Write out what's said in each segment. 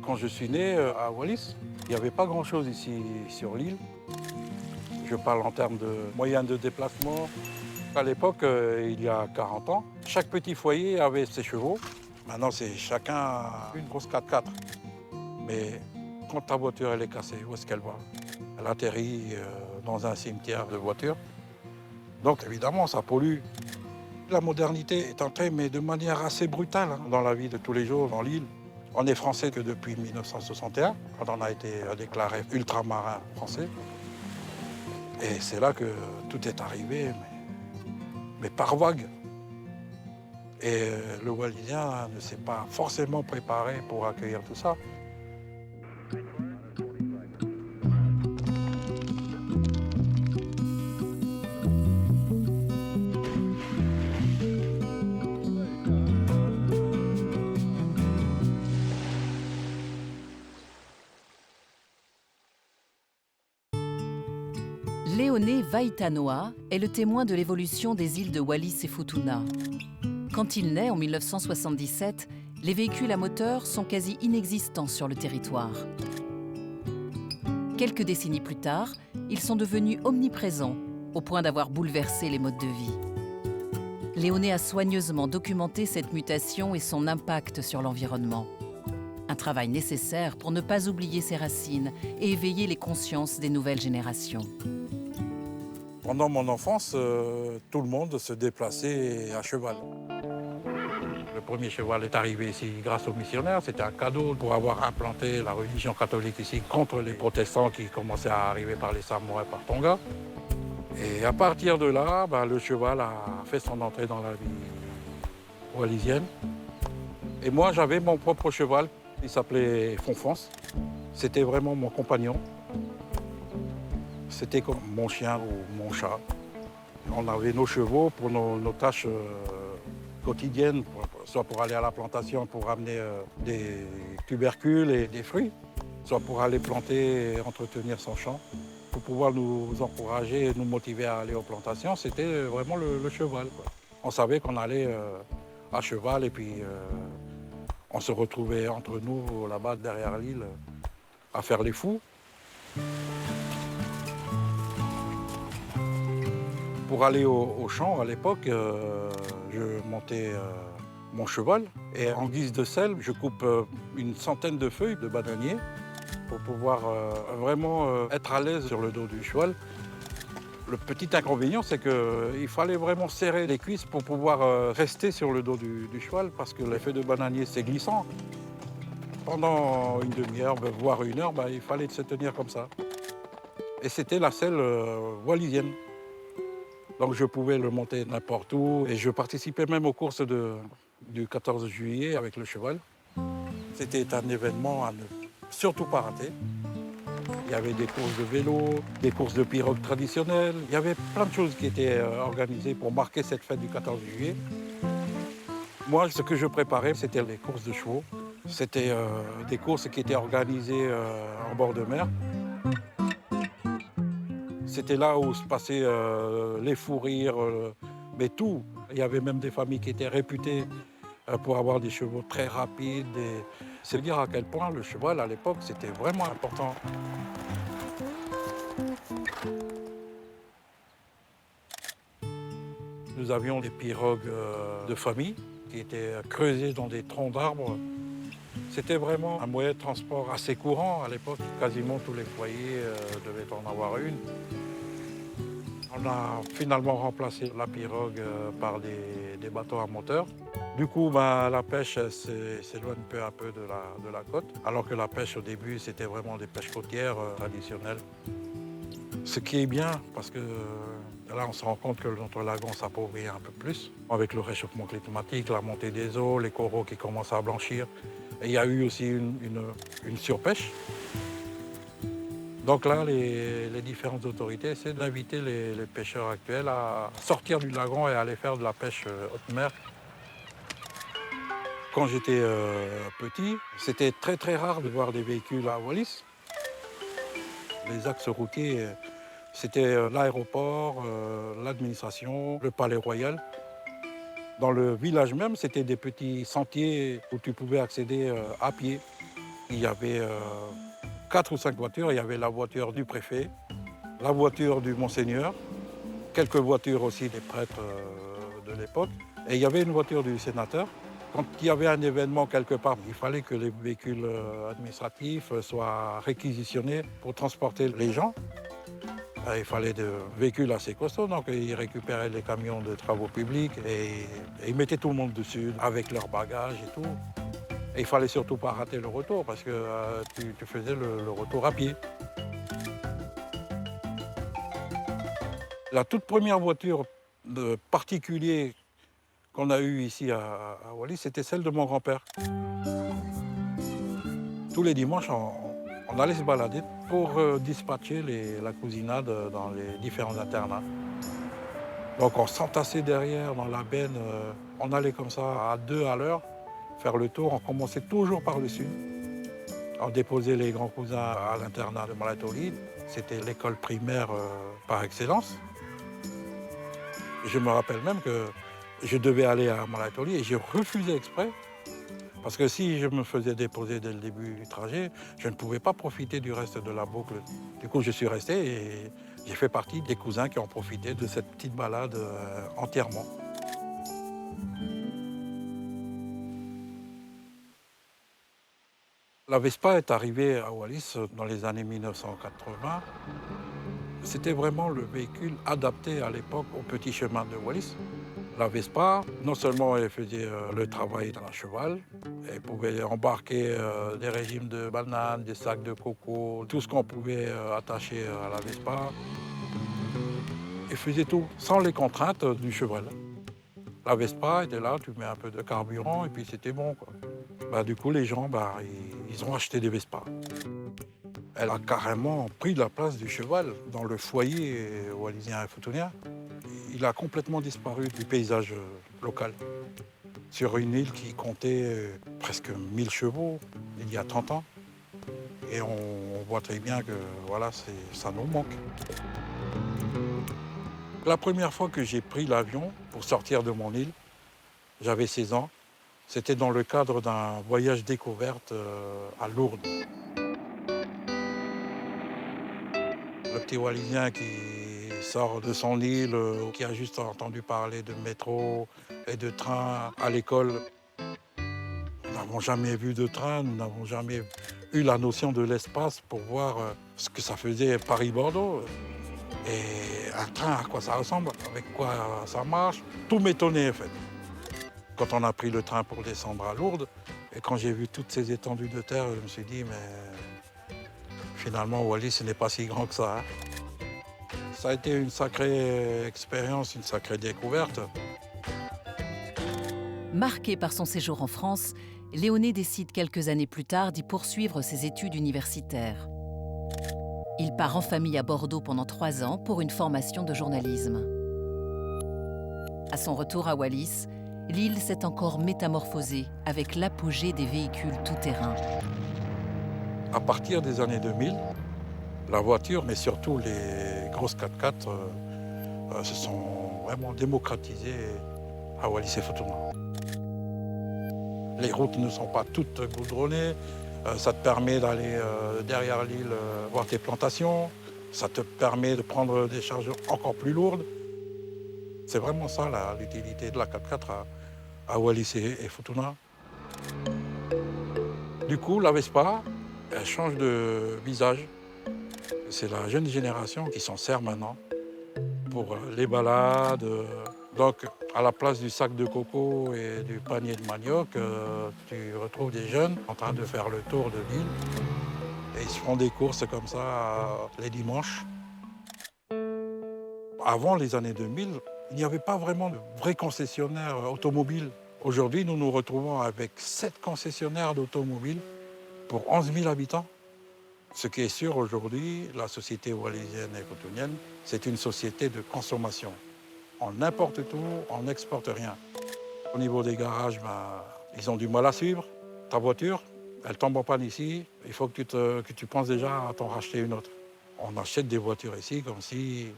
Quand je suis né à Wallis, il n'y avait pas grand-chose ici sur l'île. Je parle en termes de moyens de déplacement. À l'époque, il y a 40 ans, chaque petit foyer avait ses chevaux. Maintenant, c'est chacun a une grosse 4x4. Mais quand ta voiture elle est cassée, où est-ce qu'elle va? Elle atterrit dans un cimetière de voitures. Donc évidemment, ça pollue. La modernité est entrée, mais de manière assez brutale dans la vie de tous les jours dans l'île. On est français que depuis 1961, quand on a été déclaré ultramarin français. Et c'est là que tout est arrivé, mais par vague. Et le Wallisien ne s'est pas forcément préparé pour accueillir tout ça. Léoné Vaitanoa est le témoin de l'évolution des îles de Wallis et Futuna. Quand il naît en 1977, les véhicules à moteur sont quasi inexistants sur le territoire. Quelques décennies plus tard, ils sont devenus omniprésents, au point d'avoir bouleversé les modes de vie. Léoné a soigneusement documenté cette mutation et son impact sur l'environnement. Un travail nécessaire pour ne pas oublier ses racines et éveiller les consciences des nouvelles générations. Pendant mon enfance, tout le monde se déplaçait à cheval. Le premier cheval est arrivé ici grâce aux missionnaires. C'était un cadeau pour avoir implanté la religion catholique ici contre les protestants qui commençaient à arriver par les Samoa et par Tonga. Et à partir de là, le cheval a fait son entrée dans la vie wallisienne. Et moi, j'avais mon propre cheval. Il s'appelait Fonfance. C'était vraiment mon compagnon. C'était comme mon chien ou mon chat. On avait nos chevaux pour nos tâches quotidiennes, soit pour aller à la plantation pour ramener des tubercules et des fruits, soit pour aller planter et entretenir son champ. Pour pouvoir nous encourager et nous motiver à aller aux plantations, c'était vraiment le cheval, quoi. On savait qu'on allait à cheval et puis on se retrouvait entre nous là-bas derrière l'île à faire les fous. Pour aller au champ, à l'époque, je montais mon cheval et en guise de selle, je coupe une centaine de feuilles de bananier pour pouvoir vraiment être à l'aise sur le dos du cheval. Le petit inconvénient, c'est qu'il fallait vraiment serrer les cuisses pour pouvoir rester sur le dos du cheval parce que les feuilles de bananier, c'est glissant. Pendant une demi-heure, voire une heure, il fallait se tenir comme ça. Et c'était la selle wallisienne. Donc je pouvais le monter n'importe où et je participais même aux courses du 14 juillet avec le cheval. C'était un événement à ne surtout pas rater. Il y avait des courses de vélo, des courses de pirogue traditionnelles. Il y avait plein de choses qui étaient organisées pour marquer cette fête du 14 juillet. Moi, ce que je préparais, c'était les courses de chevaux. C'était des courses qui étaient organisées en bord de mer. C'était là où se passaient les fous rires, mais tout. Il y avait même des familles qui étaient réputées pour avoir des chevaux très rapides. C'est dire à quel point le cheval, à l'époque, c'était vraiment important. Nous avions des pirogues de famille qui étaient creusées dans des troncs d'arbres. C'était vraiment un moyen de transport assez courant à l'époque. Quasiment tous les foyers devaient en avoir une. On a finalement remplacé la pirogue par des bateaux à moteur. Du coup, la pêche s'éloigne peu à peu de la côte, alors que la pêche au début, c'était vraiment des pêches côtières traditionnelles. Ce qui est bien, parce que là, on se rend compte que notre lagon s'appauvrit un peu plus, avec le réchauffement climatique, la montée des eaux, les coraux qui commencent à blanchir. Et il y a eu aussi une surpêche. Donc là, les différentes autorités essaient d'inviter les pêcheurs actuels à sortir du lagon et à aller faire de la pêche haute mer. Quand j'étais petit, c'était très très rare de voir des véhicules à Wallis. Les axes routiers, c'était l'aéroport, l'administration, le palais royal. Dans le village même, c'était des petits sentiers où tu pouvais accéder à pied. Il y avait 4 ou 5 voitures. Il y avait la voiture du préfet, la voiture du monseigneur, quelques voitures aussi des prêtres de l'époque. Et il y avait une voiture du sénateur. Quand il y avait un événement quelque part, il fallait que les véhicules administratifs soient réquisitionnés pour transporter les gens. Il fallait des véhicules assez costauds, donc ils récupéraient les camions de travaux publics et ils mettaient tout le monde dessus avec leurs bagages et tout. Et il fallait surtout pas rater le retour parce que tu faisais le retour à pied. La toute première voiture de particulier qu'on a eue ici à Wallis, c'était celle de mon grand-père. Tous les dimanches, on allait se balader pour dispatcher la cousinade dans les différents internats. Donc on s'entassait derrière dans la benne, on allait comme ça à 2 à l'heure faire le tour. On commençait toujours par le sud. On déposait les grands cousins à l'internat de Malatolid. C'était l'école primaire par excellence. Je me rappelle même que je devais aller à Malatolid et j'ai refusé exprès. Parce que si je me faisais déposer dès le début du trajet, je ne pouvais pas profiter du reste de la boucle. Du coup, je suis resté et j'ai fait partie des cousins qui ont profité de cette petite balade entièrement. La Vespa est arrivée à Wallis dans les années 1980. C'était vraiment le véhicule adapté à l'époque au petit chemin de Wallis. La Vespa, non seulement elle faisait le travail d'un cheval, elle pouvait embarquer des régimes de bananes, des sacs de coco, tout ce qu'on pouvait attacher à la Vespa. Elle faisait tout, sans les contraintes du cheval. La Vespa était là, tu mets un peu de carburant et puis c'était bon, quoi. Du coup, les gens, ils ont acheté des Vespas. Elle a carrément pris la place du cheval dans le foyer wallisien et foutounien. Il a complètement disparu du paysage local. Sur une île qui comptait presque 1000 chevaux il y a 30 ans. Et on voit très bien que voilà, ça nous manque. La première fois que j'ai pris l'avion pour sortir de mon île, j'avais 16 ans. C'était dans le cadre d'un voyage découverte à Lourdes. Le petit Wallisien qui sort de son île, qui a juste entendu parler de métro et de train à l'école. Nous n'avons jamais vu de train, nous n'avons jamais eu la notion de l'espace pour voir ce que ça faisait Paris-Bordeaux. Et un train, à quoi ça ressemble, avec quoi ça marche. Tout m'étonnait en fait. Quand on a pris le train pour descendre à Lourdes, et quand j'ai vu toutes ces étendues de terre, je me suis dit, mais finalement, Wallis, ce n'est pas si grand que ça. Ça a été une sacrée expérience, une sacrée découverte. Marqué par son séjour en France, Léoné décide quelques années plus tard d'y poursuivre ses études universitaires. Il part en famille à Bordeaux pendant 3 ans pour une formation de journalisme. À son retour à Wallis, l'île s'est encore métamorphosée avec l'apogée des véhicules tout-terrain. À partir des années 2000, la voiture, mais surtout les grosses 4x4, se sont vraiment démocratisées à Wallis et Futuna. Les routes ne sont pas toutes goudronnées. Ça te permet d'aller derrière l'île voir tes plantations. Ça te permet de prendre des charges encore plus lourdes. C'est vraiment ça l'utilité de la 4x4 à Wallis et Futuna. Du coup, la Vespa, elle change de visage. C'est la jeune génération qui s'en sert maintenant pour les balades. Donc, à la place du sac de coco et du panier de manioc, tu retrouves des jeunes en train de faire le tour de l'île. Et ils se font des courses comme ça les dimanches. Avant les années 2000, il n'y avait pas vraiment de vrais concessionnaires automobiles. Aujourd'hui, nous nous retrouvons avec 7 concessionnaires d'automobiles pour 11 000 habitants. Ce qui est sûr aujourd'hui, la société wallisienne et futunienne, c'est une société de consommation. On importe tout, on n'exporte rien. Au niveau des garages, ils ont du mal à suivre. Ta voiture, elle tombe en panne ici, il faut que tu penses déjà à t'en racheter une autre. On achète des voitures ici comme si,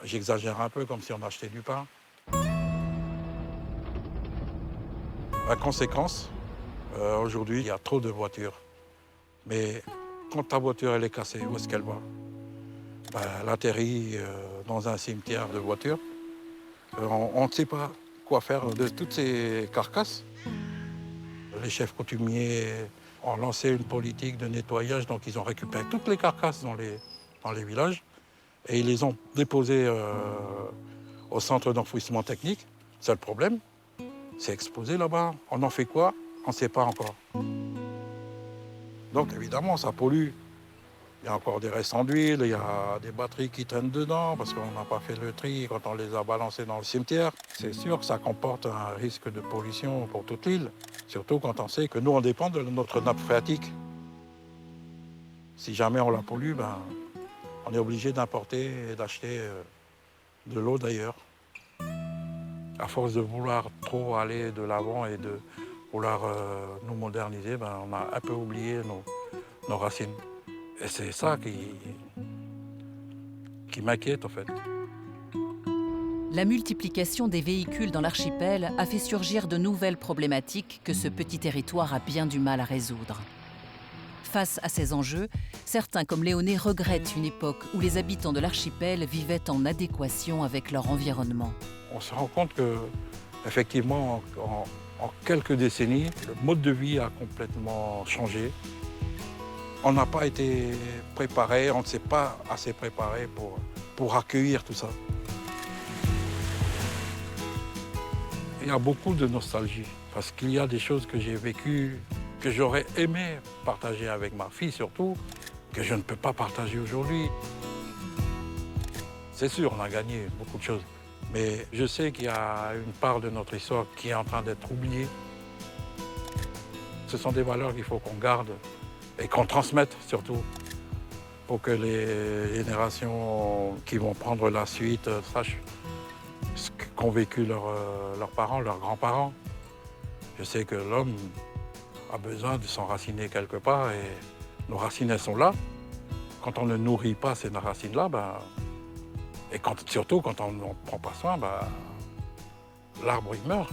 j'exagère un peu, comme si on achetait du pain. La conséquence, aujourd'hui, il y a trop de voitures. Mais quand ta voiture elle est cassée, où est-ce qu'elle va? Ben, elle atterrit dans un cimetière de voitures. On ne sait pas quoi faire de toutes ces carcasses. Les chefs coutumiers ont lancé une politique de nettoyage, donc ils ont récupéré toutes les carcasses dans les villages et ils les ont déposées au centre d'enfouissement technique. Seul problème, c'est exposé là-bas. On en fait quoi? On ne sait pas encore. Donc évidemment, ça pollue. Il y a encore des restants d'huile, il y a des batteries qui traînent dedans parce qu'on n'a pas fait le tri quand on les a balancées dans le cimetière. C'est sûr que ça comporte un risque de pollution pour toute l'île, surtout quand on sait que nous, on dépend de notre nappe phréatique. Si jamais on la pollue, ben, on est obligé d'importer et d'acheter de l'eau d'ailleurs. À force de vouloir trop aller de l'avant et de vouloir nous moderniser, ben, on a un peu oublié nos racines. Et c'est ça qui m'inquiète en fait. La multiplication des véhicules dans l'archipel a fait surgir de nouvelles problématiques que ce petit territoire a bien du mal à résoudre. Face à ces enjeux, certains comme Léoné regrettent une époque où les habitants de l'archipel vivaient en adéquation avec leur environnement. On se rend compte que, effectivement, en quelques décennies, le mode de vie a complètement changé. On n'a pas été préparé, on ne s'est pas assez préparé pour accueillir tout ça. Il y a beaucoup de nostalgie, parce qu'il y a des choses que j'ai vécues, que j'aurais aimé partager avec ma fille surtout, que je ne peux pas partager aujourd'hui. C'est sûr, on a gagné beaucoup de choses, mais je sais qu'il y a une part de notre histoire qui est en train d'être oubliée. Ce sont des valeurs qu'il faut qu'on garde et qu'on transmette surtout, pour que les générations qui vont prendre la suite sachent ce qu'ont vécu leurs parents, leurs grands-parents. Je sais que l'homme a besoin de s'enraciner quelque part et nos racines, elles sont là. Quand on ne nourrit pas ces racines-là, et surtout quand on n'en prend pas soin, l'arbre, il meurt.